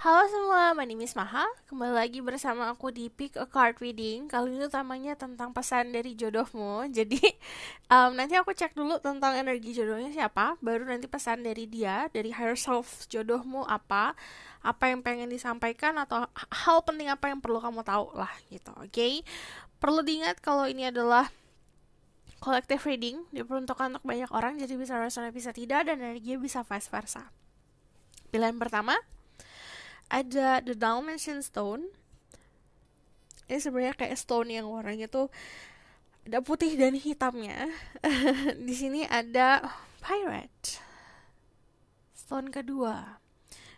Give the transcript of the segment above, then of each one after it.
Halo semua, my name is Maha. Kembali lagi bersama aku di Pick a Card Reading. Kali ini utamanya tentang pesan dari jodohmu. Jadi nanti aku cek dulu tentang energi jodohnya siapa. Baru nanti pesan dari dia, dari higher self jodohmu apa yang pengen disampaikan atau hal penting apa yang perlu kamu tahu lah gitu. Oke? Perlu diingat kalau ini adalah collective reading, diperuntukkan untuk banyak orang, jadi bisa resonate bisa tidak dan energinya bisa vice versa. Pilihan pertama ada The Dalmatian Stone. Ini sebenarnya kayak stone yang warnanya tuh ada putih dan hitamnya. Di sini ada Pirate. Stone kedua.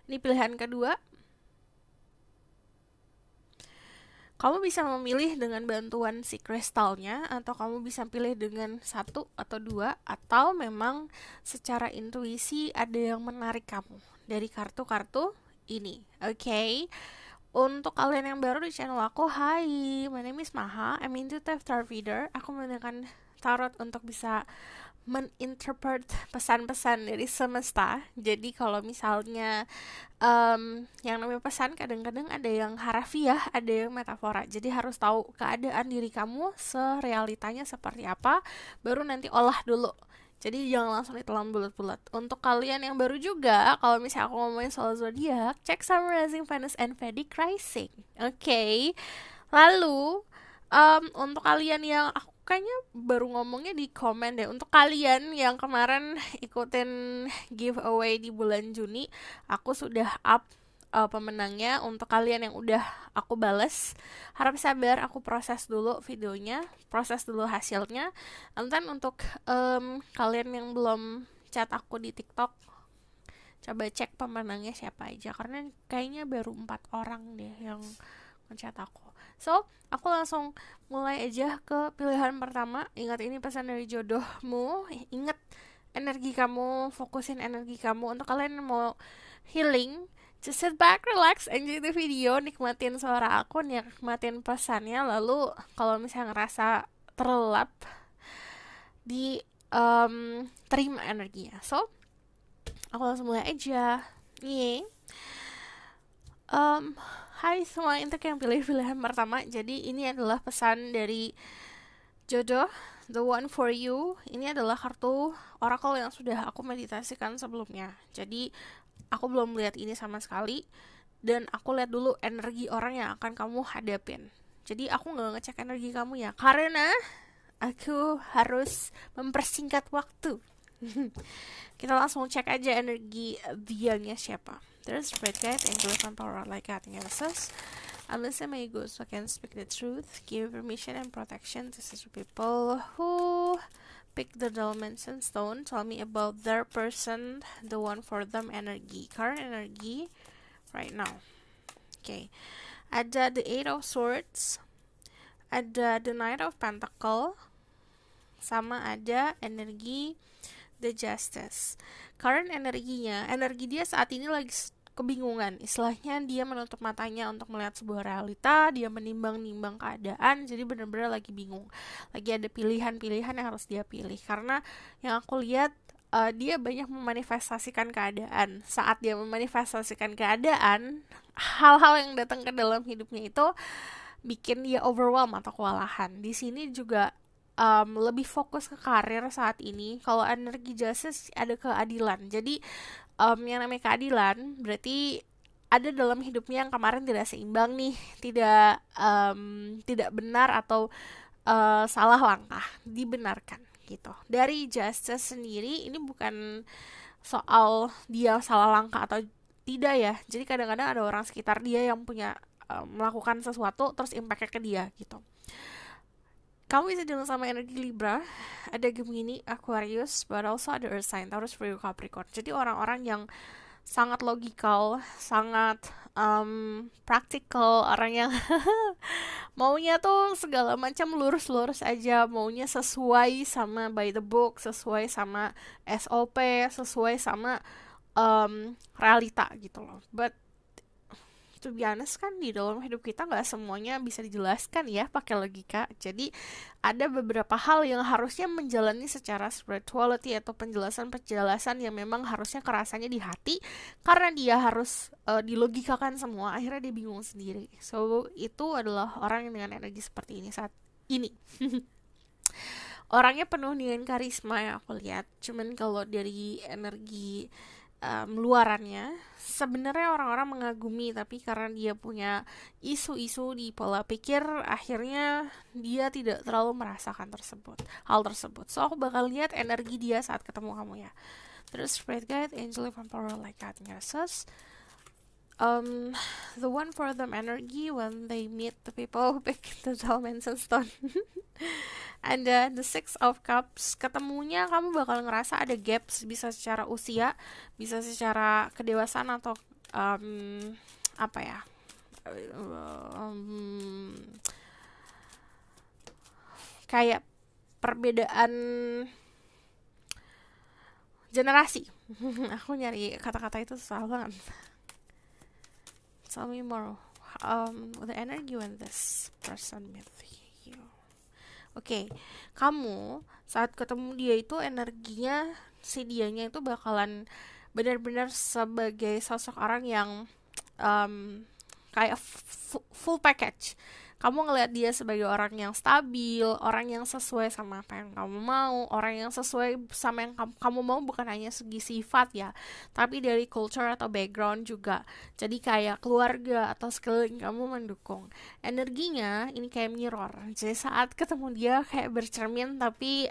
Ini pilihan kedua. Kamu bisa memilih dengan bantuan si kristalnya, atau kamu bisa pilih dengan satu atau dua, atau memang secara intuisi ada yang menarik kamu dari kartu-kartu ini. Oke. Untuk kalian yang baru di channel aku, hai, my name is Maha, I'm intuitive tarot reader. Aku menggunakan tarot untuk bisa meninterpret pesan-pesan dari semesta. Jadi kalau misalnya yang namanya pesan kadang-kadang ada yang harafiah, ada yang metafora. Jadi harus tahu keadaan diri kamu serealitanya seperti apa, baru nanti olah dulu. Jadi jangan langsung ditelan bulat-bulat. Untuk kalian yang baru juga, kalau misalnya aku ngomongin soal zodiak, cek Summer Rising Venus and Vedic Rising. Oke. Lalu untuk kalian yang aku kayaknya baru ngomongnya di komen deh. Untuk kalian yang kemarin ikutin giveaway di bulan Juni, aku sudah up pemenangnya. Untuk kalian yang udah aku bales, harap sabar, aku proses dulu videonya, proses dulu hasilnya. Nanti untuk kalian yang belum chat aku di TikTok, coba cek pemenangnya siapa aja, karena kayaknya baru 4 orang deh yang ngechat aku. So, aku langsung mulai aja ke pilihan pertama. Ingat, ini pesan dari jodohmu. Ingat energi kamu, fokusin energi kamu. Untuk kalian yang mau healing, just sit back, relax, enjoy the video, nikmatin suara aku, nikmatin pesannya. Lalu kalau misalnya ngerasa terlelap, di terima energinya. So, aku langsung mulai aja. Nih. Hai semua, untuk yang pilih pilihan pertama. Jadi ini adalah pesan dari jodoh, the one for you. Ini adalah kartu oracle yang sudah aku meditasikan sebelumnya. Jadi aku belum lihat ini sama sekali, dan aku lihat dulu energi orang yang akan kamu hadapin. Jadi aku nggak ngecek energi kamu ya, karena aku harus mempersingkat waktu. Kita langsung cek aja energi dianya siapa. There's spread guide, angels and power like cutting answers. Unless my ego so can speak the truth, give permission and protection to such people who pick the Dalmatian stone. Tell me about their person, the one for them energy, current energy right now. Okay. Ada the Eight of Swords, ada the Knight of Pentacle, sama ada energi the Justice. Current energinya, energi dia saat ini lagi kebingungan. Istilahnya dia menutup matanya untuk melihat sebuah realita, dia menimbang-nimbang keadaan, jadi benar-benar lagi bingung. Lagi ada pilihan-pilihan yang harus dia pilih. Karena yang aku lihat, dia banyak memanifestasikan keadaan. Saat dia memanifestasikan keadaan, hal-hal yang datang ke dalam hidupnya itu bikin dia overwhelm atau kewalahan. Di sini juga lebih fokus ke karir saat ini. Kalau energi justice ada keadilan. Jadi yang namanya keadilan berarti ada dalam hidupnya yang kemarin tidak seimbang nih, tidak benar atau salah langkah, dibenarkan gitu. Dari justice sendiri ini bukan soal dia salah langkah atau tidak ya. Jadi kadang-kadang ada orang sekitar dia yang punya melakukan sesuatu terus impactnya ke dia gitu. Kamu bisa dealing sama energi Libra, ada Gemini, Aquarius, but also ada Earth sign, Taurus, Virgo, Capricorn. Jadi orang-orang yang sangat logikal, sangat practical, orang yang maunya tuh segala macam lurus-lurus aja, maunya sesuai sama by the book, sesuai sama SOP, sesuai sama realita gitu loh. But to be honest kan di dalam hidup kita nggak semuanya bisa dijelaskan ya pakai logika. Jadi ada beberapa hal yang harusnya menjalani secara spirituality atau penjelasan-penjelasan yang memang harusnya kerasanya di hati, karena dia harus dilogikakan semua, akhirnya dia bingung sendiri. So itu adalah orang yang dengan energi seperti ini saat ini. Orangnya penuh dengan karisma yang aku lihat. Cuman kalau dari energi luarannya, sebenarnya orang-orang mengagumi, tapi karena dia punya isu-isu di pola pikir, akhirnya dia tidak terlalu merasakan hal tersebut. So aku bakal lihat energi dia saat ketemu kamu ya. Terus spirit guide, angel, vampire, like that, nurses. The one for them energy when they meet the people who pick the dimension stone. And the six of cups, ketemunya kamu bakal ngerasa ada gaps, bisa secara usia, bisa secara kedewasaan, atau apa ya, kayak perbedaan generasi. Aku nyari kata-kata itu susah banget. Tell me more. The energy when this person meet you. Oke, kamu saat ketemu dia itu energinya, si dianya itu bakalan benar-benar sebagai sosok orang yang kayak full package. Kamu ngelihat dia sebagai orang yang stabil, orang yang sesuai sama apa yang kamu mau, orang yang sesuai sama yang kamu mau, bukan hanya segi sifat ya, tapi dari culture atau background juga. Jadi kayak keluarga atau sekeliling kamu mendukung. Energinya ini kayak mirror. Jadi saat ketemu dia kayak bercermin, tapi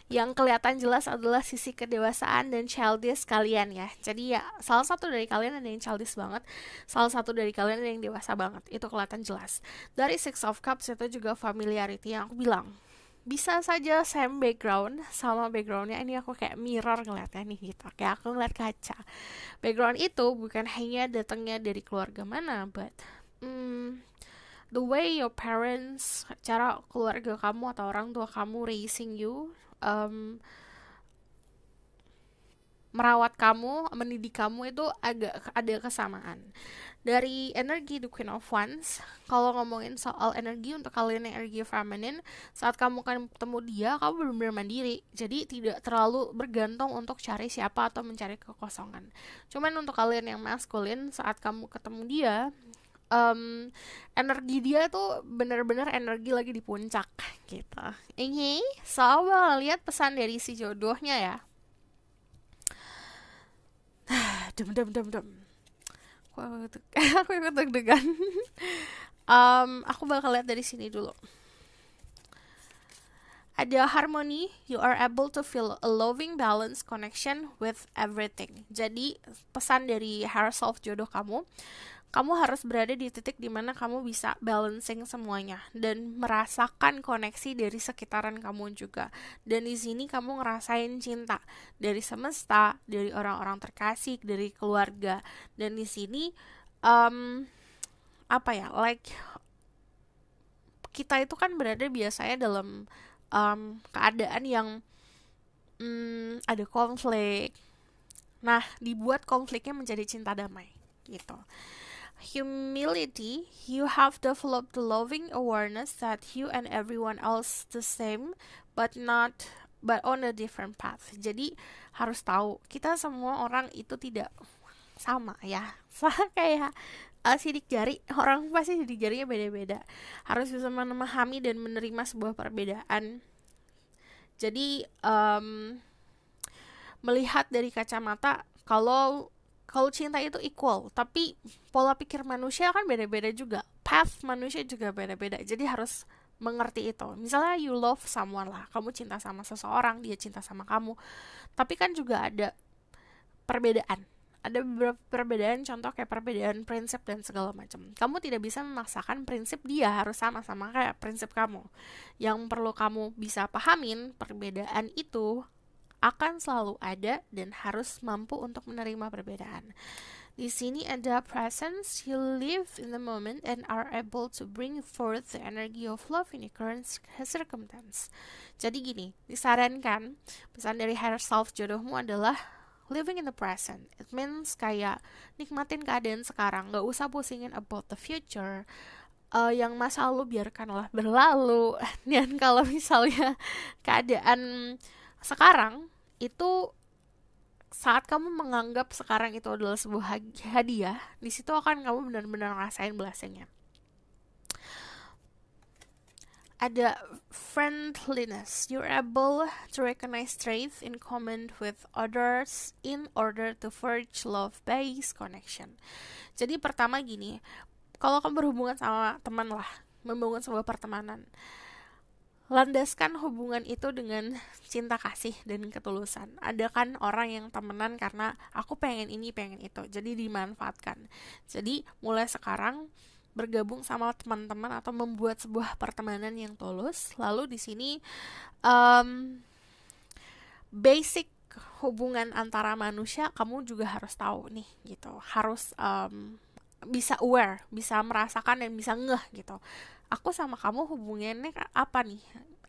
yang kelihatan jelas adalah sisi kedewasaan dan childish kalian ya. Jadi ya salah satu dari kalian ada yang childish banget, salah satu dari kalian ada yang dewasa banget. Itu kelihatan jelas. Dari Six of Cups itu juga familiarity yang aku bilang. Bisa saja same background sama backgroundnya ini, aku kayak mirror ngeliatnya nih gitu. Kayak aku ngeliat kaca. Background itu bukan hanya datangnya dari keluarga mana, but the way your parents, cara keluarga kamu atau orang tua kamu raising you, merawat kamu, mendidik kamu, itu agak ada kesamaan. Dari energi The Queen of Wands, kalau ngomongin soal energi untuk kalian yang energi feminine, saat kamu ketemu dia, kamu benar-benar mandiri. Jadi tidak terlalu bergantung untuk cari siapa atau mencari kekosongan. Cuman untuk kalian yang maskulin, saat kamu ketemu dia, energi dia tuh bener-bener energi lagi di puncak gitu. Ini soal lihat pesan dari si jodohnya ya. Dem. Aku ikut deg-degan. Aku bakal lihat dari sini dulu. Ada harmony, you are able to feel a loving balance connection with everything. Jadi pesan dari higher self jodoh kamu harus berada di titik dimana kamu bisa balancing semuanya dan merasakan koneksi dari sekitaran kamu juga. Dan di sini kamu ngerasain cinta dari semesta, dari orang-orang terkasih, dari keluarga. Dan di sini apa ya, like kita itu kan berada biasanya dalam keadaan yang ada konflik. Nah, dibuat konfliknya menjadi cinta damai gitu. Humility, you have developed the loving awareness that you and everyone else the same, but on a different path. Jadi harus tahu kita semua orang itu tidak sama ya. Kayak sidik jari, orang pasti sidik jarinya beda-beda. Harus bisa memahami dan menerima sebuah perbedaan. Jadi melihat dari kacamata kalau cinta itu equal, tapi pola pikir manusia kan beda-beda juga, path manusia juga beda-beda, jadi harus mengerti itu. Misalnya you love someone lah, kamu cinta sama seseorang, dia cinta sama kamu, tapi kan juga ada perbedaan, ada beberapa perbedaan, contoh kayak perbedaan prinsip dan segala macam. Kamu tidak bisa memaksakan prinsip dia harus sama-sama kayak prinsip kamu. Yang perlu kamu bisa pahamin, perbedaan itu akan selalu ada dan harus mampu untuk menerima perbedaan. Di sini ada presence, you live in the moment and are able to bring forth the energy of love in the current circumstance. Jadi gini, disarankan pesan dari higher self jodohmu adalah living in the present. It means kayak nikmatin keadaan sekarang, gak usah pusingin about the future. Yang masa lalu biarkanlah berlalu. Dan kalau misalnya keadaan sekarang itu, saat kamu menganggap sekarang itu adalah sebuah hadiah, di situ akan kamu benar-benar ngerasain blessingnya. Ada friendliness. You're able to recognize strength in common with others in order to forge love-based connection. Jadi pertama gini, kalau kamu berhubungan sama teman lah, membangun sebuah pertemanan, landaskan hubungan itu dengan cinta kasih dan ketulusan. Ada kan orang yang temenan karena aku pengen ini, pengen itu, jadi dimanfaatkan. Jadi mulai sekarang bergabung sama teman-teman atau membuat sebuah pertemanan yang tulus. Lalu di sini basic hubungan antara manusia kamu juga harus tahu nih gitu. Harus bisa aware, bisa merasakan dan bisa ngeh gitu. Aku sama kamu hubungannya apa nih?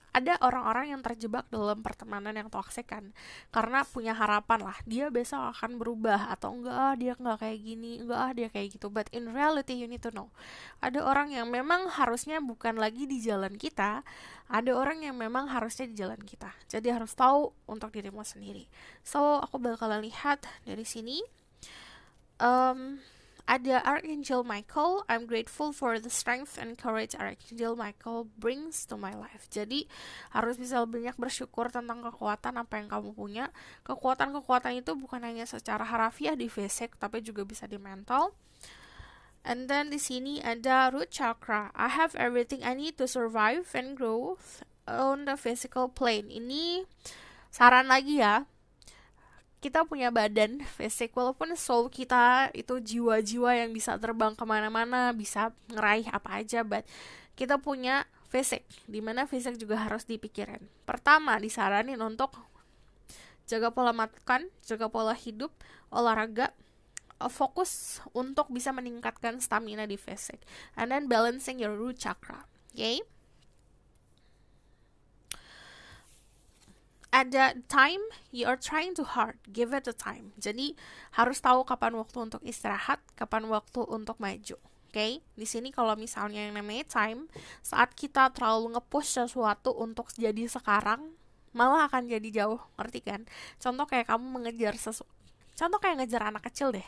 Ada orang-orang yang terjebak dalam pertemanan yang toksik kan, karena punya harapan lah dia besok akan berubah, atau enggak dia enggak kayak gini, enggak dia kayak gitu. But in reality you need to know, ada orang yang memang harusnya bukan lagi di jalan kita, ada orang yang memang harusnya di jalan kita. Jadi harus tahu untuk dirimu sendiri. So aku bakalan lihat dari sini. Ada Archangel Michael. I'm grateful for the strength and courage Archangel Michael brings to my life. Jadi harus bisa banyak bersyukur tentang kekuatan apa yang kamu punya. Kekuatan-kekuatan itu bukan hanya secara harafiah di fisik, tapi juga bisa di mental. And then di sini ada root chakra. I have everything I need to survive and grow on the physical plane. Ini saran lagi ya. Kita punya badan fisik, walaupun soul kita itu jiwa-jiwa yang bisa terbang kemana-mana, bisa ngeraih apa aja, but kita punya fisik, dimana fisik juga harus dipikirin. Pertama, disaranin untuk jaga pola makan, jaga pola hidup, olahraga, fokus untuk bisa meningkatkan stamina di fisik, and then balancing your root chakra. Okay? Ada time, you are trying too hard, give it a time. Jadi harus tahu kapan waktu untuk istirahat, kapan waktu untuk maju. Okay? Di sini kalau misalnya yang namanya time, saat kita terlalu nge-push sesuatu untuk jadi sekarang, malah akan jadi jauh, ngerti kan? Contoh kayak kamu mengejar contoh kayak ngejar anak kecil deh.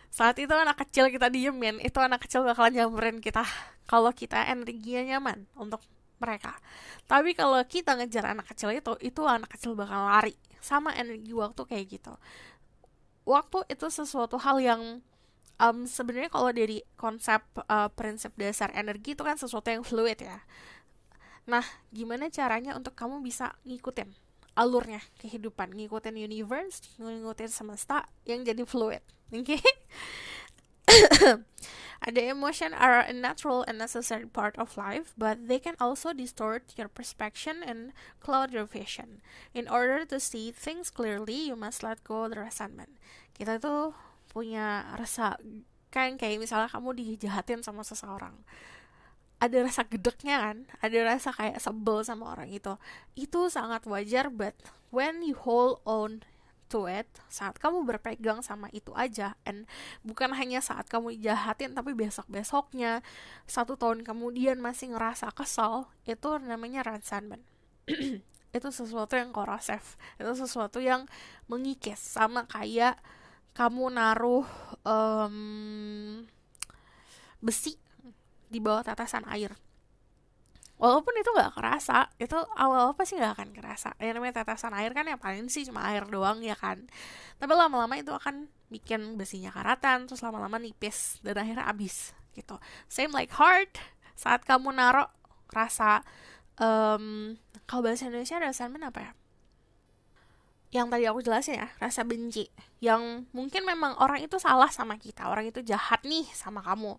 Saat itu anak kecil kita diemin, itu anak kecil bakalan nyamperin kita kalau kita energinya nyaman untuk mereka. Tapi kalau kita ngejar anak kecil itu anak kecil bakal lari. Sama energi waktu kayak gitu. Waktu itu sesuatu hal yang sebenarnya kalau dari konsep prinsip dasar energi itu kan sesuatu yang fluid ya. Nah, gimana caranya untuk kamu bisa ngikutin alurnya kehidupan, ngikutin universe, ngikutin semesta yang jadi fluid. Oke? The emotion are a natural and necessary part of life, but they can also distort your perception and cloud your vision. In order to see things clearly, you must let go the resentment. Kita tuh punya rasa, kan kayak misalnya kamu dijahatin sama seseorang. Ada rasa gedeknya kan, ada rasa kayak sebel sama orang itu. Itu sangat wajar, but when you hold on to it, saat kamu berpegang sama itu aja, and bukan hanya saat kamu jahatin, tapi besok-besoknya, 1 tahun kemudian masih ngerasa kesal, itu namanya resentment. Itu sesuatu yang korosif, itu sesuatu yang mengikis, sama kayak kamu naruh besi di bawah tetesan air. Walaupun itu gak kerasa, itu awal apa sih gak akan kerasa. Yang namanya tetesan air kan yang paling sih cuma air doang ya kan. Tapi lama-lama itu akan bikin besinya karatan, terus lama-lama nipis, dan akhirnya abis gitu. Same like heart, saat kamu naruh rasa, kalau bahasa Indonesia resentment apa ya? Yang tadi aku jelasin ya, rasa benci. Yang mungkin memang orang itu salah sama kita, orang itu jahat nih sama kamu.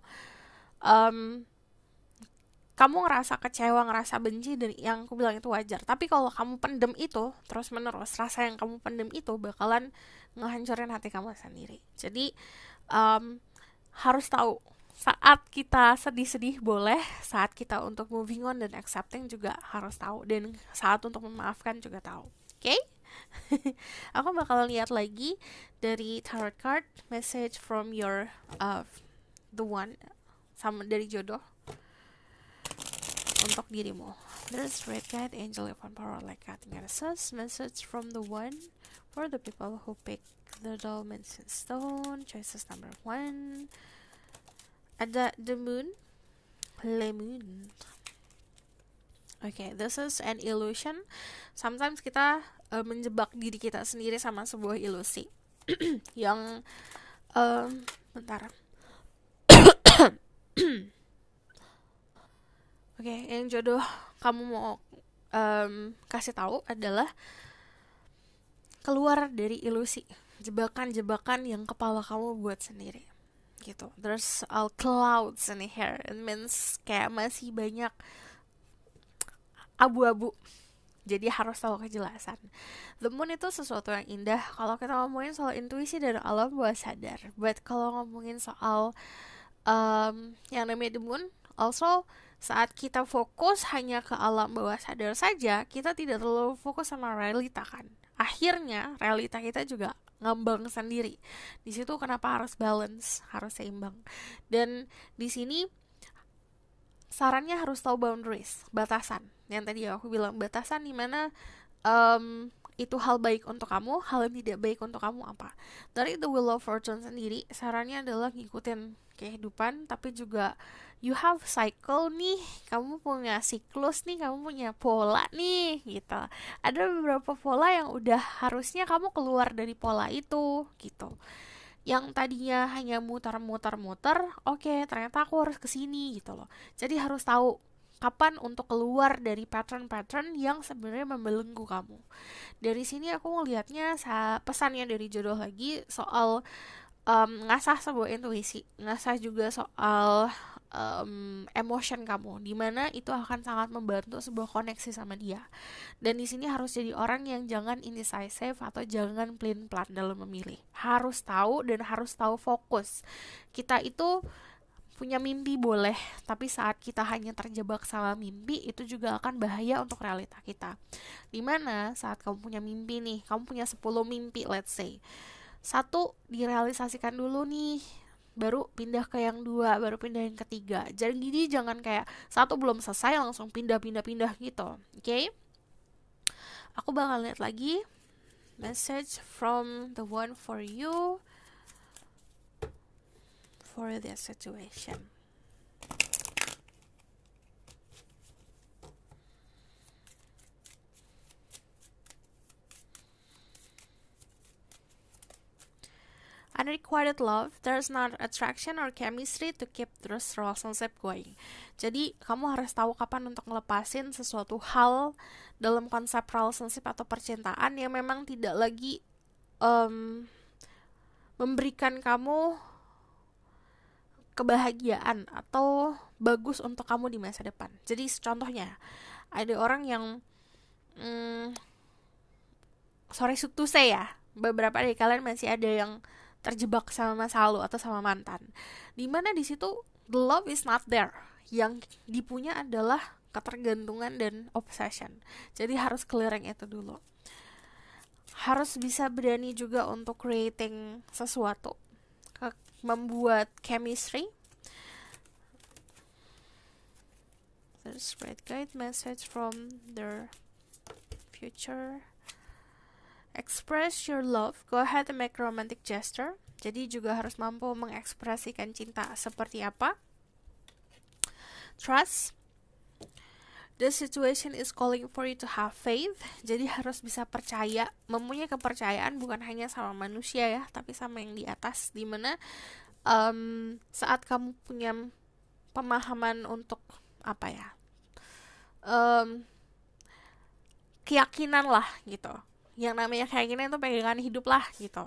Kamu ngerasa kecewa, ngerasa benci, dan yang aku bilang itu wajar. Tapi kalau kamu pendem itu terus menerus, rasa yang kamu pendem itu bakalan ngehancurin hati kamu sendiri. Jadi harus tahu, saat kita sedih-sedih boleh, saat kita untuk moving on dan accepting juga harus tahu, dan saat untuk memaafkan juga tahu. Oke? Aku bakal lihat lagi dari tarot card message from your the one, sama dari jodoh untuk dirimu. There's red guide, angel, event, power, like cutting assess message from the one for the people who pick the Dalmatian stone. Choices number 1. Ada the moon, le moon. Okay, this is an illusion. Sometimes kita menjebak diri kita sendiri sama sebuah ilusi yang bentar. Oke, yang jodoh kamu mau kasih tahu adalah keluar dari ilusi, jebakan-jebakan yang kepala kamu buat sendiri gitu. There's all clouds in here. It means kayak masih banyak abu-abu. Jadi harus tahu kejelasan. The moon itu sesuatu yang indah kalau kita ngomongin soal intuisi dan alam bawah sadar. But kalau ngomongin soal yang namanya the moon, also saat kita fokus hanya ke alam bawah sadar saja, kita tidak terlalu fokus sama realita kan. Akhirnya realita kita juga ngambang sendiri. Di situ kenapa harus balance, harus seimbang. Dan di sini sarannya harus tahu boundaries, batasan. Yang tadi aku bilang batasan di mana itu hal baik untuk kamu, hal yang tidak baik untuk kamu apa. Dari The Wheel of Fortune sendiri, sarannya adalah ngikutin kehidupan, tapi juga you have cycle nih, kamu punya siklus nih, kamu punya pola nih, gitu. Ada beberapa pola yang udah harusnya kamu keluar dari pola itu, gitu. Yang tadinya hanya muter-muter, oke, ternyata aku harus kesini, gitu loh. Jadi harus tahu kapan untuk keluar dari pattern-pattern yang sebenarnya membelenggu kamu. Dari sini aku ngelihatnya pesannya dari jodoh lagi soal ngasah sebuah intuisi, ngasah juga soal emotion kamu, dimana itu akan sangat membantu sebuah koneksi sama dia. Dan di sini harus jadi orang yang jangan indecisive atau jangan plan dalam memilih. Harus tahu dan harus tahu fokus. Kita itu punya mimpi boleh, tapi saat kita hanya terjebak sama mimpi, itu juga akan bahaya untuk realita kita. Dimana saat kamu punya mimpi nih, kamu punya 10 mimpi let's say, 1 direalisasikan dulu nih, baru pindah ke yang 2, baru pindah yang ketiga. Jadi jangan kayak 1 belum selesai langsung pindah gitu. Okay? Aku bakal lihat lagi message from the one for you for this situation. Unrequited love, there's not attraction or chemistry to keep this relationship going. Jadi, kamu harus tahu kapan untuk ngelepasin sesuatu hal dalam konsep relationship atau percintaan yang memang tidak lagi memberikan kamu kebahagiaan atau bagus untuk kamu di masa depan. Jadi, contohnya, ada orang yang sorry to say ya, beberapa dari kalian masih ada yang terjebak sama masa lalu atau sama mantan, dimana di situ the love is not there. Yang dipunya adalah ketergantungan dan obsession. Jadi harus clearing itu dulu. Harus bisa berani juga untuk creating sesuatu, membuat chemistry. There's great guide message from their future. Express your love. Go ahead and make romantic gesture. Jadi juga harus mampu mengekspresikan cinta seperti apa. Trust. The situation is calling for you to have faith. Jadi harus bisa percaya, mempunyai kepercayaan bukan hanya sama manusia ya, tapi sama yang di atas. Dimana saat kamu punya pemahaman untuk apa ya, keyakinan lah gitu. Yang namanya keyakinan itu pegangan hidup lah gitu.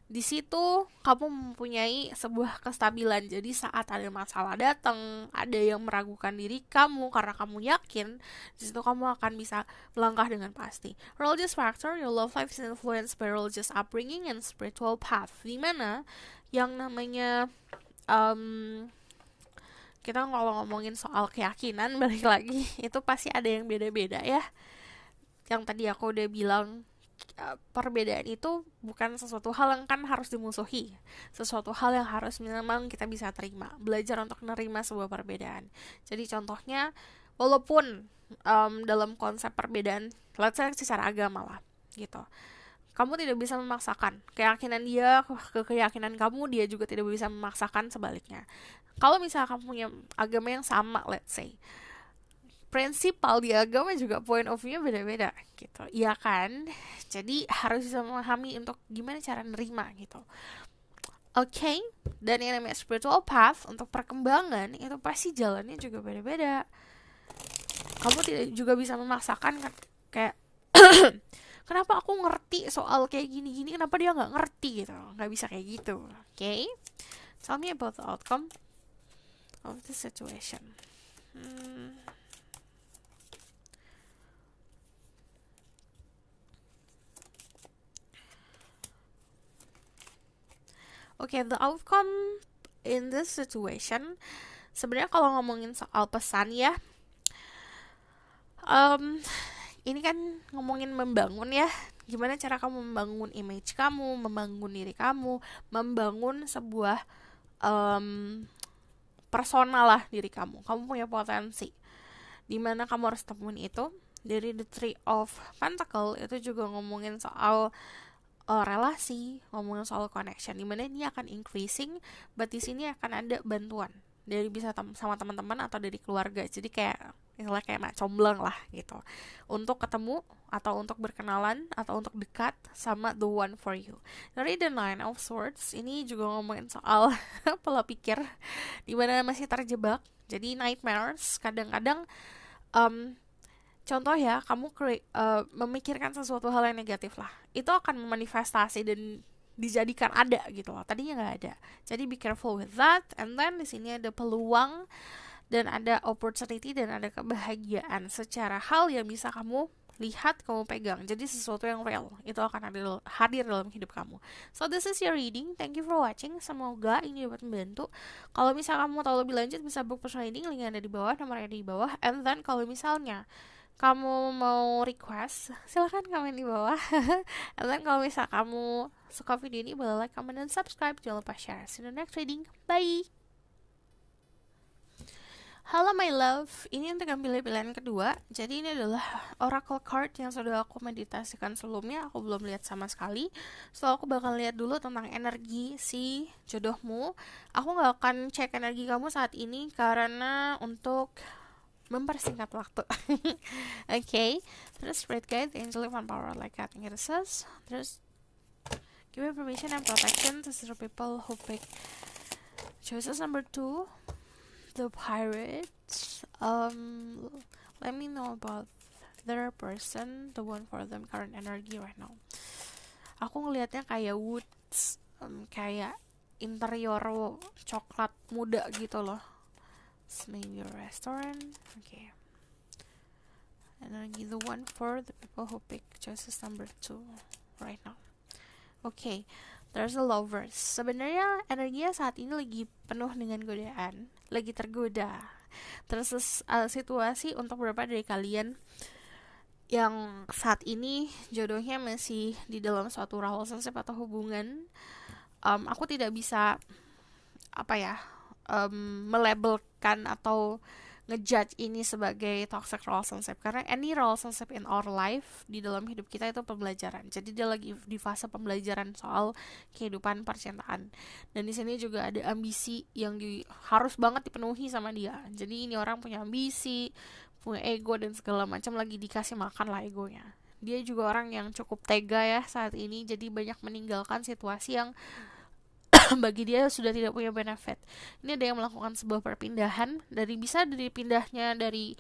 Di situ kamu mempunyai sebuah kestabilan. Jadi saat ada masalah datang, ada yang meragukan diri kamu karena kamu yakin, di situ kamu akan bisa melangkah dengan pasti. Religious factor, your love life is influenced by religious upbringing and spiritual path. Dimana yang namanya kita kalau ngomongin soal keyakinan, balik lagi, itu pasti ada yang beda-beda ya. Yang tadi aku udah bilang, perbedaan itu bukan sesuatu hal yang kan harus dimusuhi, sesuatu hal yang harus memang kita bisa terima, belajar untuk menerima sebuah perbedaan. Jadi contohnya, walaupun dalam konsep perbedaan, let's say secara agama lah gitu, kamu tidak bisa memaksakan keyakinan dia ke keyakinan kamu, dia juga tidak bisa memaksakan sebaliknya. Kalau misalnya kamu punya agama yang sama, let's say, prinsipal di agama juga point of view beda-beda gitu, iya kan? Jadi harus bisa memahami untuk gimana cara nerima gitu. Oke, dan yang namanya spiritual path untuk perkembangan itu pasti jalannya juga beda-beda. Kamu tidak juga bisa memaksakan kan, kayak kenapa aku ngerti soal kayak gini-gini, kenapa dia nggak ngerti gitu, nggak bisa kayak gitu. Oke, tell me about the outcome of this situation. Okay, the outcome in this situation, sebenarnya kalau ngomongin soal pesan ya, ini kan ngomongin membangun ya. Gimana cara kamu membangun image kamu, membangun diri kamu, membangun sebuah persona lah diri kamu. Kamu punya potensi. Dimana kamu harus temuin itu. Dari The Three of Pentacle itu juga ngomongin soal relasi, ngomongin soal connection, dimana ini akan increasing, but di sini akan ada bantuan dari bisa sama teman-teman atau dari keluarga. Jadi kayak misalnya kayak mak comblang lah gitu, untuk ketemu atau untuk berkenalan atau untuk dekat sama the one for you. Dari The Nine of Swords ini juga ngomongin soal pola pikir dimana masih terjebak. Jadi nightmares kadang-kadang, contoh ya, kamu memikirkan sesuatu hal yang negatif lah, itu akan memanifestasi dan dijadikan ada gitu loh. Tadinya nggak ada. Jadi be careful with that. And then di sini ada peluang dan ada opportunity dan ada kebahagiaan secara hal yang bisa kamu lihat, kamu pegang. Jadi sesuatu yang real itu akan hadir dalam hidup kamu. So this is your reading. Thank you for watching. Semoga ini dapat membantu. Kalau misalnya kamu tahu lebih lanjut, bisa book personal reading, linknya ada di bawah, nomornya di bawah. And then kalau misalnya kamu mau request, silahkan komen di bawah. And then kalau misal kamu suka video ini, boleh like, comment, dan subscribe. Jangan lupa share. See you in the next reading. Bye! Halo my love, ini untuk ambil pilihan kedua. Jadi ini adalah oracle card yang sudah aku meditasikan sebelumnya. Aku belum lihat sama sekali. So aku bakal lihat dulu tentang energi si jodohmu. Aku gak akan cek energi kamu saat ini karena untuk mempersingkat waktu. Okay, terus spirit guide, angel one power like that says. Terus give information and protection to the people who pick choices number 2, the pirates. Let me know about their person, the one for them, current energy right now. Aku ngelihatnya kayak woods, kayak interior coklat muda gitu loh. Maybe a restaurant. Okay. Energy, the one for the people who pick choices number 2 right now. Okay, there's a lovers. Sebenarnya energinya saat ini lagi penuh dengan godaan, lagi tergoda. Terus situasi untuk beberapa dari kalian yang saat ini jodohnya masih di dalam suatu relationship atau hubungan. Aku tidak bisa melabelkan atau ngejudge ini sebagai toxic relationship, karena any relationship in our life di dalam hidup kita itu pembelajaran. Jadi dia lagi di fase pembelajaran soal kehidupan percintaan. Dan di sini juga ada ambisi yang harus banget dipenuhi sama dia. Jadi ini orang punya ambisi, punya ego dan segala macam, lagi dikasih makan lah egonya. Dia juga orang yang cukup tega ya saat ini, jadi banyak meninggalkan situasi yang bagi dia sudah tidak punya benefit. Ini ada yang melakukan sebuah perpindahan, bisa dari pindahnya dari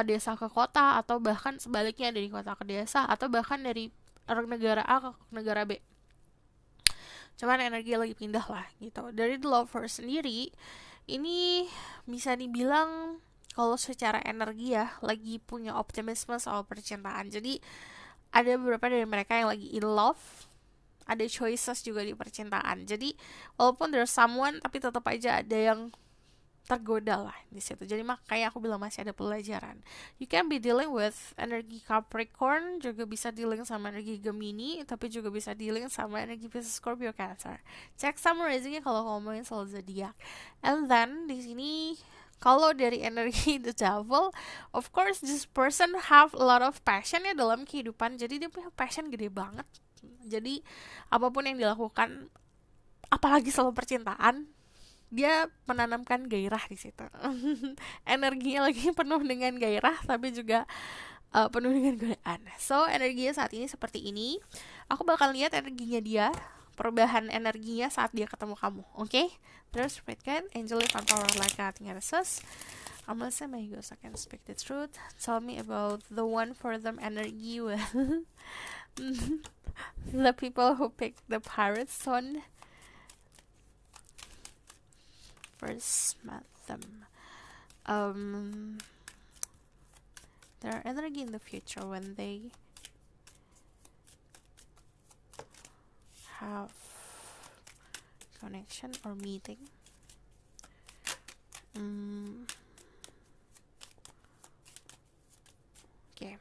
desa ke kota, atau bahkan sebaliknya dari kota ke desa, atau bahkan dari negara A ke negara B. Cuman energi lagi pindah lah gitu. Dari the lover sendiri, ini bisa dibilang kalau secara energi ya lagi punya optimisme soal percintaan. Jadi ada beberapa dari mereka yang lagi in love, ada choices juga di percintaan. Jadi walaupun there's someone, tapi tetap aja ada yang tergoda lah di situ. Jadi makanya aku bilang masih ada pelajaran. You can be dealing with energi Capricorn, juga bisa dealing sama energi Gemini, tapi juga bisa dealing sama energi Pisces, Scorpio, Cancer. Cek summarizingnya kalau ngomongin soal zodiak. And then di sini kalau dari energi The Devil, of course this person have a lot of passion ya dalam kehidupan. Jadi dia punya passion gede banget. Jadi apapun yang dilakukan, apalagi soal percintaan, dia menanamkan gairah di situ. Energinya lagi penuh dengan gairah, tapi juga penuh dengan godaan. So energinya saat ini seperti ini. Aku bakal lihat energinya dia, perubahan energinya saat dia ketemu kamu. Oke? Terus Spirit Guide, Angel Fan Power Like Nothing Else. I'm listening, my ghost, I can speak the truth. Tell me about the one for them energy with the people who picked the Pirate Stone. First met them. Their energy in the future when they have connection or meeting. Okay.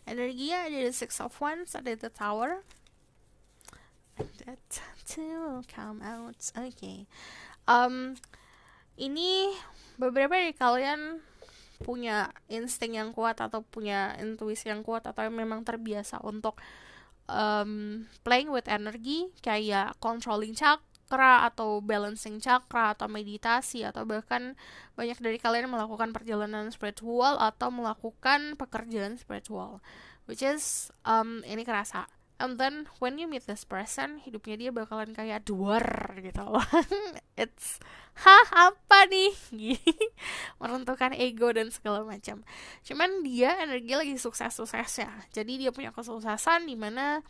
Energinya ada the Six of Wands, ada the Tower. That will come out. Okay. Ini beberapa dari kalian punya insting yang kuat atau punya intuisi yang kuat atau yang memang terbiasa untuk playing with energy, kayak controlling chakra atau balancing chakra atau meditasi, atau bahkan banyak dari kalian melakukan perjalanan spiritual atau melakukan pekerjaan spiritual, which is ini kerasa. And then when you meet this person, hidupnya dia bakalan kayak duar gitu loh. It's apa nih? Meruntuhkan ego dan segala macam. Cuman dia energi lagi sukses-suksesnya. Jadi dia punya kesuksesan di mana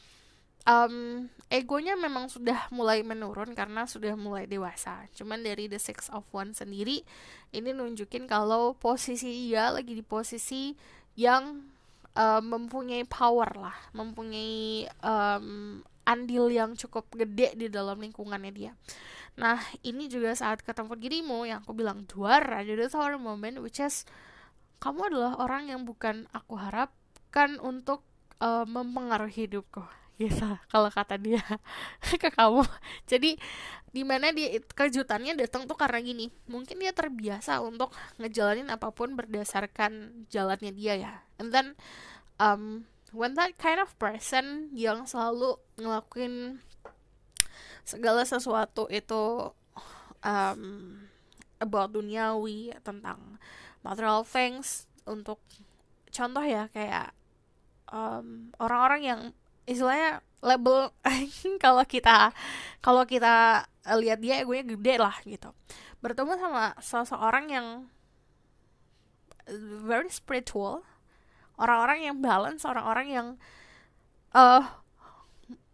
egonya memang sudah mulai menurun karena sudah mulai dewasa. Cuman dari the Six of Wands sendiri, ini nunjukin kalau posisi dia lagi di posisi yang mempunyai power lah, mempunyai andil yang cukup gede di dalam lingkungannya dia. Nah, ini juga saat ketemu dirimu yang aku bilang duar, ada the Tower moment, which is kamu adalah orang yang bukan aku harapkan untuk mempengaruhi hidupku, gitu kalau kata dia ke kamu. Jadi dimana dia kejutannya datang tuh karena gini, mungkin dia terbiasa untuk ngejalanin apapun berdasarkan jalannya dia ya. And then when that kind of person yang selalu ngelakuin segala sesuatu itu about duniawi, tentang material things, untuk contoh ya kayak orang-orang yang istilahnya label kalau kita lihat dia egonya gede lah gitu, bertemu sama seseorang yang very spiritual, orang-orang yang balance, orang-orang yang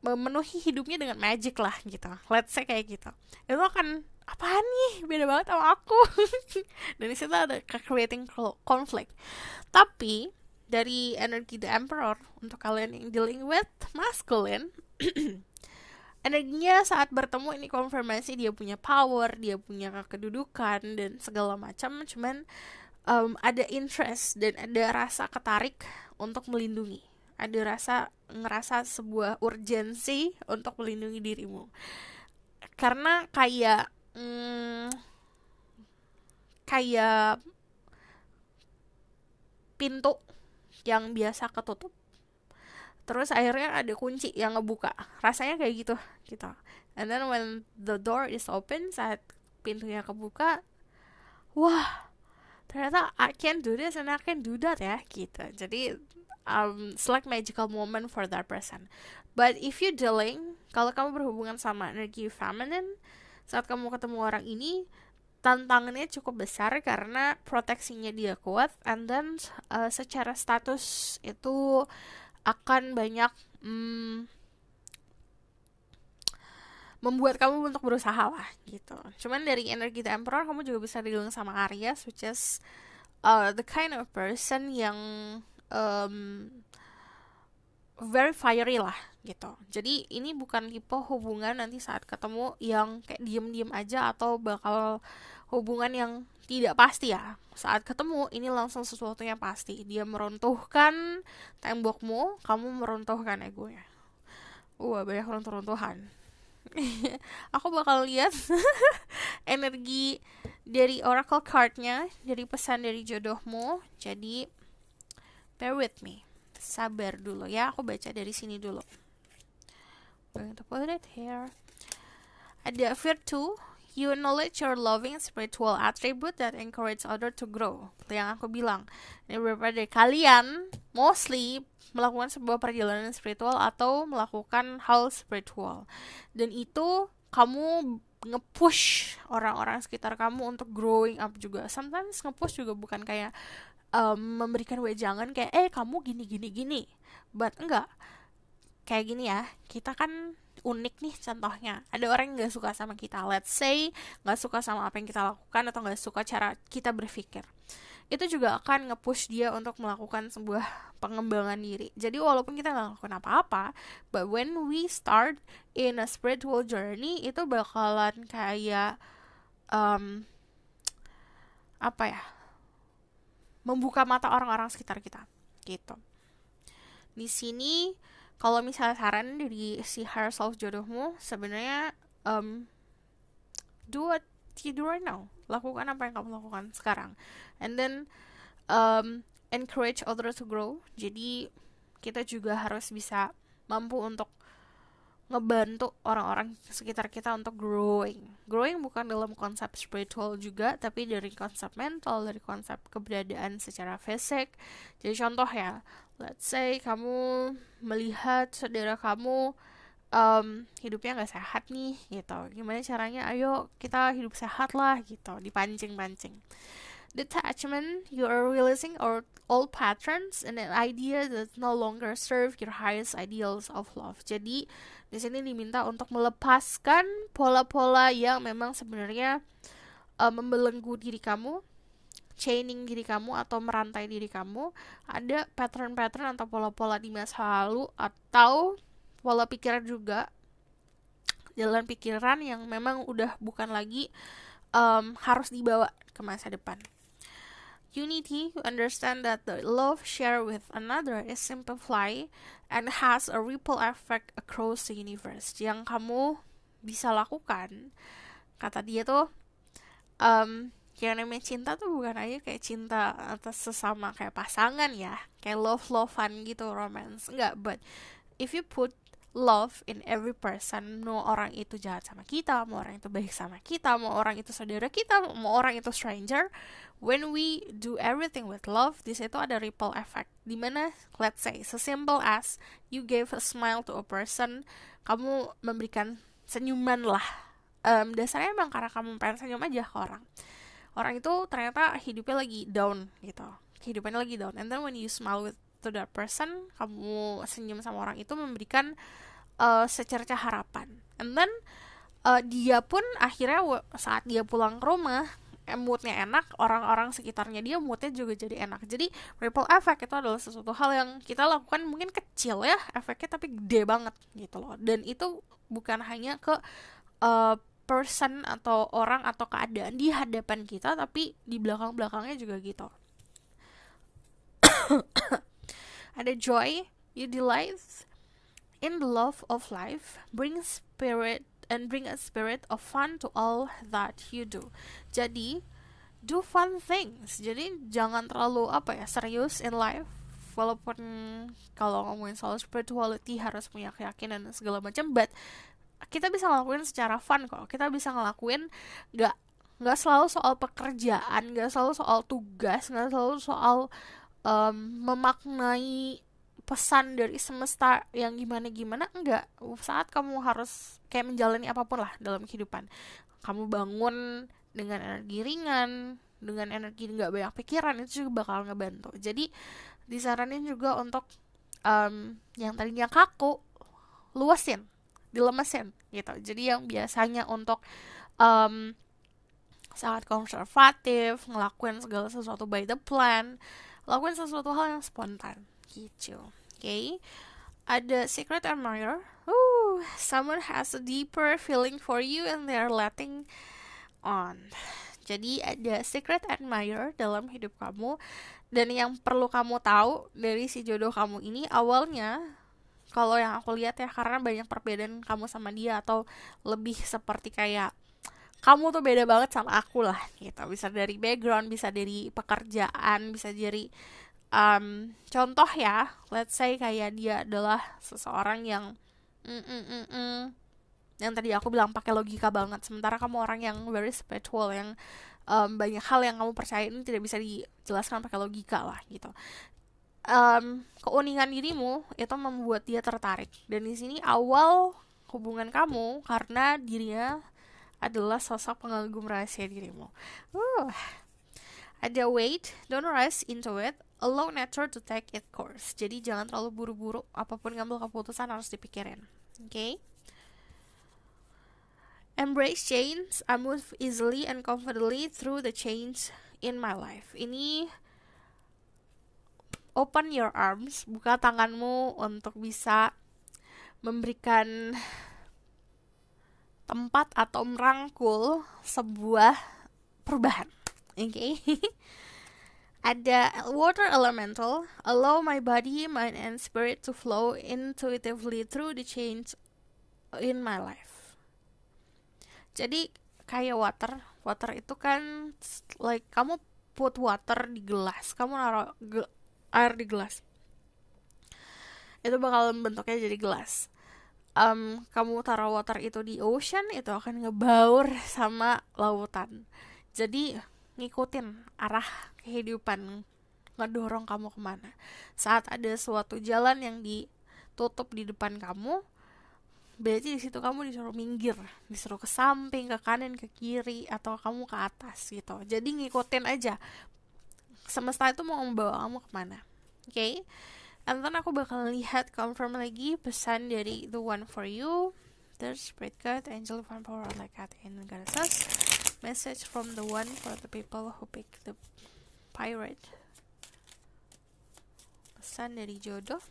memenuhi hidupnya dengan magic lah gitu, let's say kayak gitu, itu akan apaan nih, beda banget sama aku. Dan disitu ada creating conflict. Tapi dari energi The Emperor, untuk kalian yang dealing with masculine, energinya saat bertemu ini konfirmasi dia punya power, dia punya kedudukan dan segala macam. Cuman ada interest dan ada rasa ketarik untuk melindungi, ada ngerasa sebuah urgensi untuk melindungi dirimu, karena kayak pintu yang biasa ketutup, terus akhirnya ada kunci yang ngebuka, rasanya kayak gitu. And then when the door is open, saat pintunya kebuka, wah, ternyata I can do this and I can do that ya gitu. Jadi it's like magical moment for that person. But if you dealing, kalau kamu berhubungan sama energi feminine, saat kamu ketemu orang ini, tantangannya cukup besar karena proteksinya dia kuat, and then secara status itu akan banyak membuat kamu untuk berusaha lah gitu. Cuman dari energi The Emperor, kamu juga bisa dealing sama Aries, which is the kind of person yang very fiery lah gitu. Jadi ini bukan tipe hubungan nanti saat ketemu yang kayak diem-diem aja atau bakal hubungan yang tidak pasti ya. Saat ketemu ini langsung sesuatu yang pasti. Dia meruntuhkan tembokmu, kamu meruntuhkan egonya. Banyak runtuh-runtuhan. Aku bakal lihat energi dari oracle cardnya, dari pesan dari jodohmu. Jadi bear with me. Sabar dulu ya, aku baca dari sini dulu. Going to put it here. Ada virtue, you acknowledge your loving spiritual attribute that encourage other to grow. Itu yang aku bilang. Ini beberapa dari kalian mostly melakukan sebuah perjalanan spiritual atau melakukan hal spiritual. Dan itu kamu nge-push orang-orang sekitar kamu untuk growing up juga. Sometimes nge-push juga bukan kayak memberikan wejangan kayak kamu gini, but enggak, kayak gini ya, kita kan unik nih. Contohnya ada orang yang gak suka sama kita, let's say gak suka sama apa yang kita lakukan atau gak suka cara kita berpikir, itu juga akan nge-push dia untuk melakukan sebuah pengembangan diri. Jadi walaupun kita gak lakukan apa-apa, but when we start in a spiritual journey, itu bakalan kayak apa ya, membuka mata orang-orang sekitar kita gitu. Di sini kalau misalnya saran dari si higher self jodohmu, sebenarnya do what you do right now. Lakukan apa yang kamu lakukan sekarang, and then encourage others to grow. Jadi kita juga harus bisa mampu untuk ngebantu orang-orang sekitar kita untuk growing bukan dalam konsep spiritual juga, tapi dari konsep mental, dari konsep keberadaan secara fisik. Jadi contoh ya, let's say kamu melihat saudara kamu hidupnya gak sehat nih gitu, gimana caranya, ayo kita hidup sehat lah gitu, dipancing-pancing. Detachment, you are releasing old patterns and an idea that no longer serve your highest ideals of love. Jadi di sini diminta untuk melepaskan pola-pola yang memang sebenarnya membelenggu diri kamu, chaining diri kamu atau merantai diri kamu. Ada pattern-pattern atau pola-pola di masa lalu atau pola pikiran juga, jalan pikiran yang memang udah bukan lagi harus dibawa ke masa depan. Unity, you understand that the love shared with another is simplified and has a ripple effect across the universe. Yang kamu bisa lakukan, kata dia tuh, yang namanya cinta tuh bukan aja kayak cinta atas sesama kayak pasangan ya, kayak love-lovean gitu, romance. Enggak, but if you put love in every person, mau orang itu jahat sama kita, mau orang itu baik sama kita, mau orang itu saudara kita, mau orang itu stranger, when we do everything with love, di situ ada ripple effect. Dimana, let's say, sesimpel as you gave a smile to a person, kamu memberikan senyuman lah. Dasarnya emang karena kamu pengen senyum aja ke orang. Orang itu ternyata hidupnya lagi down gitu, kehidupannya lagi down, and then when you smile to that person, kamu senyum sama orang itu, memberikan secerca harapan. And then dia pun akhirnya saat dia pulang ke rumah, moodnya enak, orang-orang sekitarnya dia moodnya juga jadi enak. Jadi ripple effect itu adalah sesuatu hal yang kita lakukan mungkin kecil ya efeknya, tapi gede banget gitu loh. Dan itu bukan hanya ke person atau orang atau keadaan di hadapan kita, tapi di belakang-belakangnya juga gitu. Ada joy, you delight in the love of life, bring a spirit of fun to all that you do. Jadi do fun things. Jadi jangan terlalu serius in life. Walaupun kalau ngomongin soal spirituality harus punya keyakinan dan segala macam, but kita bisa ngelakuin secara fun kok. Kita bisa ngelakuin nggak selalu soal pekerjaan, nggak selalu soal tugas, nggak selalu soal memaknai pesan dari semesta yang gimana-gimana. Enggak, saat kamu harus kayak menjalani apapun lah dalam kehidupan, kamu bangun dengan energi ringan, dengan energi nggak banyak pikiran, itu juga bakal ngebantu. Jadi disaranin juga untuk yang tadinya kaku, luasin, dilemesin gitu. Jadi yang biasanya untuk sangat konservatif, ngelakuin segala sesuatu by the plan, lakuin sesuatu hal yang spontan gitu. Okay? Ada secret admirer. Someone has a deeper feeling for you and they're letting on. Jadi ada secret admirer dalam hidup kamu, dan yang perlu kamu tahu dari si jodoh kamu ini, awalnya kalau yang aku lihat ya, karena banyak perbedaan kamu sama dia, atau lebih seperti kayak kamu tuh beda banget sama aku lah gitu. Bisa dari background, bisa dari pekerjaan, bisa dari contoh ya, let's say kayak dia adalah seseorang yang yang tadi aku bilang pakai logika banget, sementara kamu orang yang very spiritual, yang banyak hal yang kamu percaya ini tidak bisa dijelaskan pakai logika lah gitu. Keuningan dirimu itu membuat dia tertarik, dan di sini awal hubungan kamu karena dirinya adalah sosok pengagum rahasia dirimu. Ada wait, don't rush into it, allow nature to take its course. Jadi jangan terlalu buru-buru, apapun ngambil keputusan harus dipikirin. Okay? Embrace change, I move easily and confidently through the change in my life. Ini open your arms, buka tanganmu untuk bisa memberikan tempat atau merangkul sebuah perubahan. Okay? Ada water elemental, allow my body, mind, and spirit to flow intuitively through the change in my life. Jadi kayak water itu kan like kamu put water di gelas, kamu naruh air di gelas, itu bakal bentuknya jadi gelas. Kamu taruh water itu di ocean, itu akan ngebaur sama lautan. Jadi ngikutin arah kehidupan, ngedorong kamu kemana. Saat ada suatu jalan yang ditutup di depan kamu, berarti di situ kamu disuruh minggir, disuruh ke samping, ke kanan, ke kiri, atau kamu ke atas gitu. Jadi ngikutin aja, semesta itu mau membawa kamu kemana. Okay? And then aku bakal lihat confirm lagi pesan dari the one for you. There's spirit guide, angel, divine power, like cat in goddesses. Message from the one for the people who pick the pirate. Pesan dari jodoh.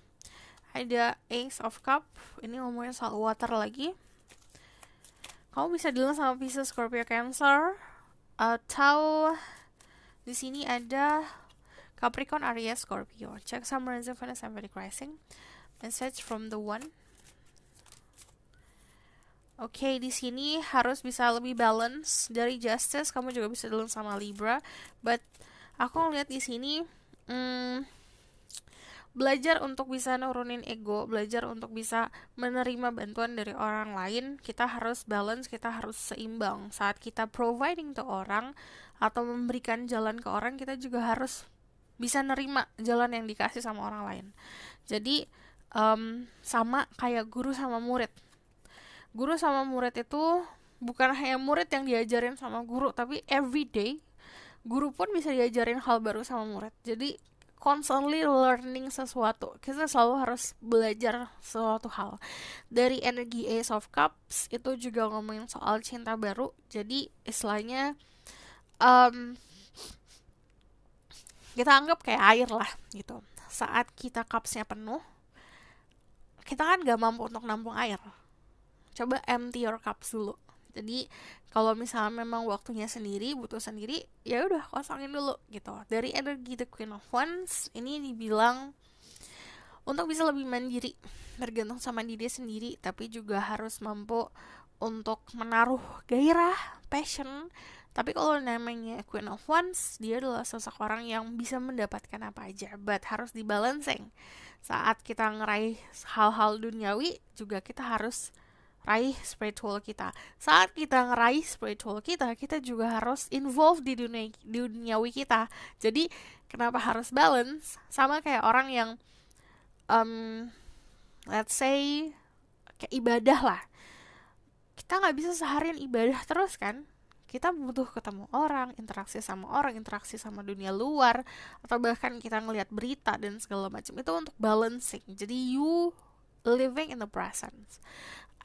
Ada Ace of Cup, ini ngomongin soal water lagi. Kamu bisa deal sama Pisces, Scorpio, Cancer, atau di sini ada Capricorn, Aries, Scorpio. Check some reason Venus and Vedic rising. Message from the one. Oke, di sini harus bisa lebih balance. Dari Justice, kamu juga bisa deal sama Libra. But aku ngeliat di sini belajar untuk bisa nurunin ego, belajar untuk bisa menerima bantuan dari orang lain. Kita harus balance, kita harus seimbang. Saat kita providing ke orang atau memberikan jalan ke orang, kita juga harus bisa nerima jalan yang dikasih sama orang lain. Jadi sama kayak guru sama murid. Guru sama murid itu bukan hanya murid yang diajarin sama guru, tapi everyday guru pun bisa diajarin hal baru sama murid. Jadi constantly learning sesuatu. Kita selalu harus belajar sesuatu hal. Dari energi Ace of Cups itu juga ngomongin soal cinta baru. Jadi istilahnya kita anggap kayak air lah gitu. Saat kita cupsnya penuh, kita kan gak mampu untuk nampung air. Coba empty your cups dulu. Jadi kalau misalnya memang waktunya sendiri, butuh sendiri, ya udah kosongin dulu gitu. Dari energi The Queen of Wands ini dibilang untuk bisa lebih mandiri, bergantung sama diri sendiri, tapi juga harus mampu untuk menaruh gairah, passion. Tapi kalau namanya Queen of Wands, dia adalah sosok orang yang bisa mendapatkan apa aja, but harus dibalancing. Saat kita ngeraih hal-hal duniawi, juga kita harus raih spiritual kita. Saat kita ngeraih spiritual kita juga harus involve di duniawi kita. Jadi kenapa harus balance? Sama kayak orang yang let's say kayak ibadah lah. Kita gak bisa seharian ibadah terus kan. Kita butuh ketemu orang, interaksi sama dunia luar, atau bahkan kita ngelihat berita dan segala macam. Itu untuk balancing. Jadi you living in the present.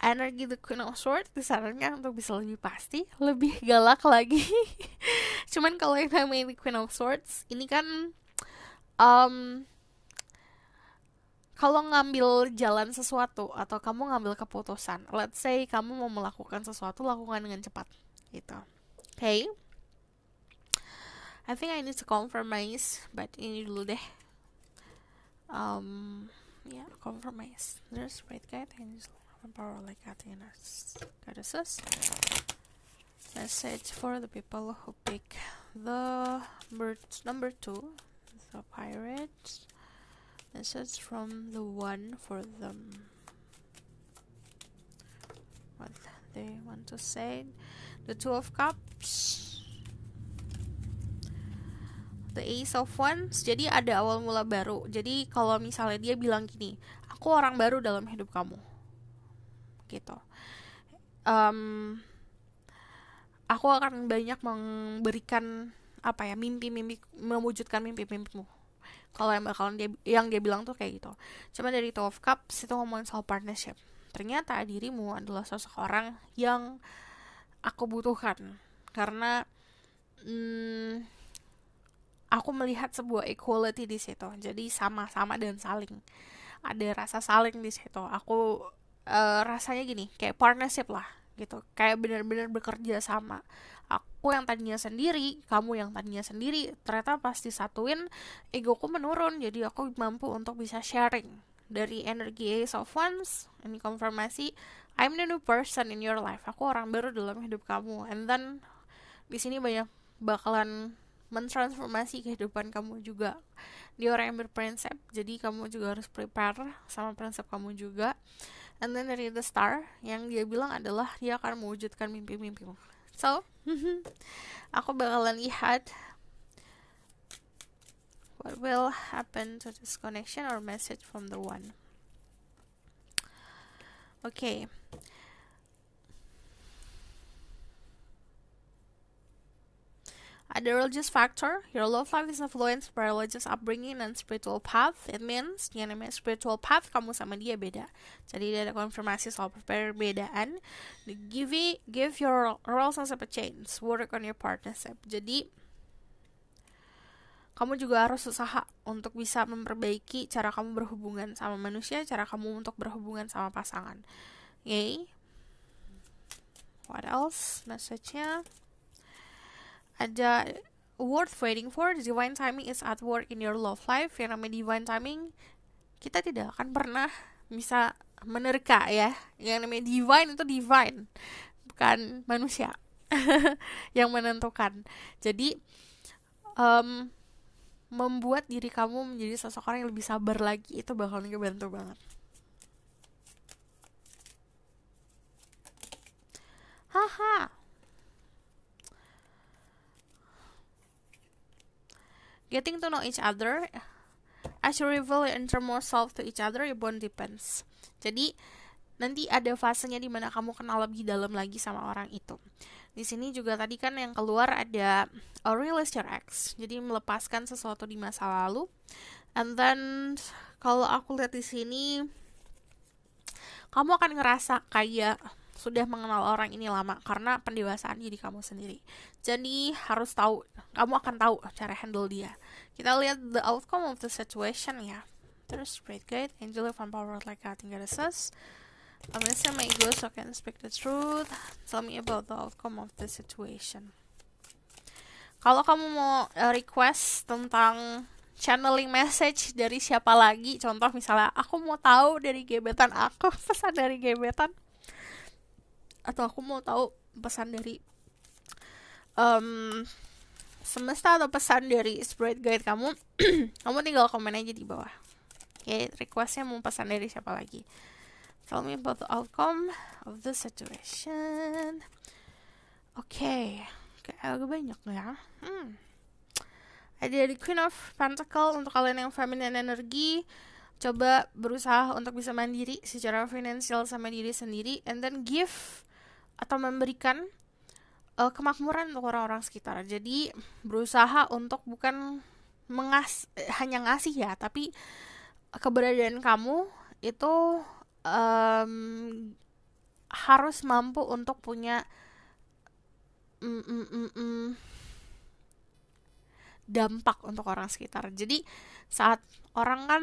Energi The Queen of Swords disarankan untuk bisa lebih pasti, lebih galak lagi. Cuman kalau yang namanya The Queen of Swords ini kan kalau ngambil jalan sesuatu atau kamu ngambil keputusan, let's say kamu mau melakukan sesuatu, lakukan dengan cepat gitu. Okay, I think I need to compromise, but ini dulu deh. Yeah, compromise. There's great guide and power like goddesses. Message for the people who pick the birds number 2, the pirates. Message from the one for them. What they want to say. The 2 of Cups. The Ace of Wands. Jadi ada awal mula baru. Jadi kalau misalnya dia bilang gini, aku orang baru dalam hidup kamu, gitu. Aku akan banyak memberikan mimpi-mimpi, mewujudkan mimpi-mimpimu. Kalau yang dia bilang tuh kayak gitu. Cuma dari 2 of Cups itu ngomongin soal partnership. Ternyata dirimu adalah sosok orang yang aku butuhkan, karena aku melihat sebuah equality di situ. Jadi sama-sama dan saling. Ada rasa saling di situ. Aku rasanya gini, kayak partnership lah gitu. Kayak benar-benar bekerja sama. Aku yang tadinya sendiri, kamu yang tadinya sendiri, ternyata pas disatuin egoku menurun. Jadi aku mampu untuk bisa sharing. Dari energi Ace of Wands, ini konfirmasi, I'm the new person in your life. Aku orang baru dalam hidup kamu. And then di sini banyak bakalan mentransformasi kehidupan kamu juga. Dia orang yang berprinsip, jadi kamu juga harus prepare sama prinsip kamu juga. And then dari the star, yang dia bilang adalah dia akan mewujudkan mimpi-mimpimu. So, aku bakalan lihat what will happen to this connection or message from the one. Okay. Ada religious factor. Your love life is influenced by religious upbringing and spiritual path. It means yang namanya spiritual path kamu sama dia beda. Jadi ada konfirmasi soal perbedaan. Give your relationship a chance. Work on your partnership. Jadi kamu juga harus usaha untuk bisa memperbaiki cara kamu berhubungan sama manusia, cara kamu untuk berhubungan sama pasangan. Yay. What else? Message-nya ada worth waiting for. Divine timing is at work in your love life. Yang namanya divine timing, kita tidak akan pernah bisa menerka ya. Yang namanya divine itu divine, bukan manusia yang menentukan. Jadi membuat diri kamu menjadi sosok orang yang lebih sabar lagi, itu bakal ngebantu banget. Haha. Getting to know each other. As you reveal your innermost self to each other, your bond depends. Jadi nanti ada fasenya di mana kamu kenal lebih dalam lagi sama orang itu. Di sini juga tadi kan yang keluar ada release your ex. Jadi melepaskan sesuatu di masa lalu. And then kalau aku lihat di sini, kamu akan ngerasa kayak sudah mengenal orang ini lama karena pendewasaan diri kamu sendiri. Jadi harus tahu, kamu akan tahu cara handle dia. Kita lihat the outcome of the situation ya. Terus great guide, angel of power like God goddesses. I'm gonna say my ego so I can speak the truth. Tell me about the outcome of the situation. Kalau kamu mau request tentang channeling message dari siapa lagi, contoh misalnya aku mau tahu dari gebetan aku, pesan dari gebetan, atau aku mau tahu pesan dari semesta atau pesan dari spirit guide kamu, kamu tinggal komen aja di bawah. Oke, requestnya mau pesan dari siapa lagi. Tell me about the outcome of the situation. Oke, agak banyak ya. Ada di Queen of Pentacle untuk kalian yang feminine energi. Coba berusaha untuk bisa mandiri secara finansial sama diri sendiri, and then give atau memberikan kemakmuran untuk orang-orang sekitar. Jadi berusaha untuk bukan hanya ngasih ya, tapi keberadaan kamu itu harus mampu untuk punya dampak untuk orang sekitar. Jadi saat orang kan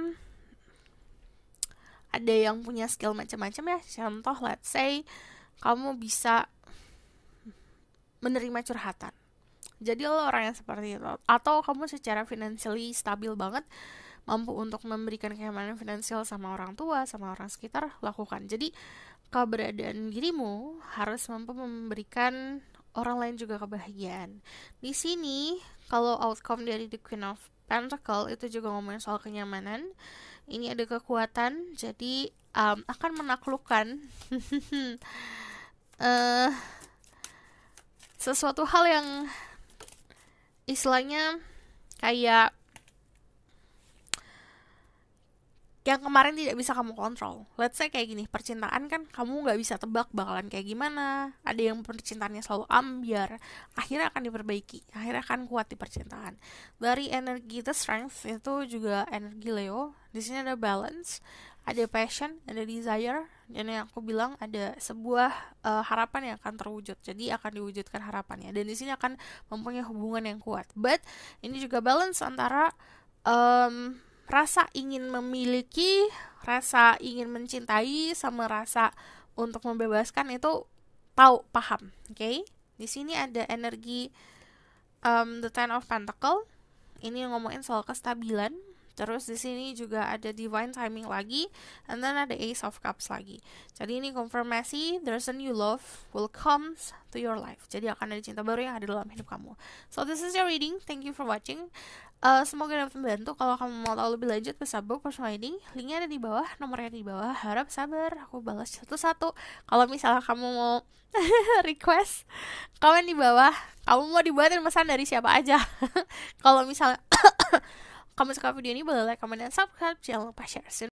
ada yang punya skill macam-macam ya. Contoh, let's say kamu bisa menerima curhatan. Jadi lo orang yang seperti itu. Atau kamu secara financially stabil banget, mampu untuk memberikan kenyamanan finansial sama orang tua, sama orang sekitar, lakukan. Jadi keberadaan dirimu harus mampu memberikan orang lain juga kebahagiaan. Di sini kalau outcome dari The Queen of Pentacle itu juga ngomongin soal kenyamanan. Ini ada kekuatan, jadi akan menaklukkan sesuatu hal yang istilahnya kayak yang kemarin tidak bisa kamu kontrol. Let's say kayak gini, percintaan kan kamu nggak bisa tebak bakalan kayak gimana. Ada yang percintaannya selalu ambiar, akhirnya akan diperbaiki, akhirnya akan kuat di percintaan. Dari energi the strength itu juga energi Leo. Di sini ada balance, ada passion, ada desire, dan yang aku bilang ada sebuah harapan yang akan terwujud. Jadi akan diwujudkan harapannya, dan di sini akan mempunyai hubungan yang kuat. But ini juga balance antara rasa ingin memiliki, rasa ingin mencintai, sama rasa untuk membebaskan itu paham, oke? Di sini ada energi the Ten of Pentacle. Ini ngomongin soal kestabilan. Terus di sini juga ada divine timing lagi, and then ada Ace of Cups lagi. Jadi ini konfirmasi there's a new love will come to your life. Jadi akan ada cinta baru yang ada dalam hidup kamu. So this is your reading. Thank you for watching. Semoga dapat membantu. Kalau kamu mau tahu lebih lanjut bisa book personal reading, linknya ada di bawah, nomornya di bawah. Harap sabar, aku balas satu-satu. Kalau misalnya kamu mau request, komen di bawah. Kamu mau dibuatin pesan dari siapa aja. Kalau misalnya kamu suka video ini, boleh like, comment, dan subscribe. Jangan lupa share.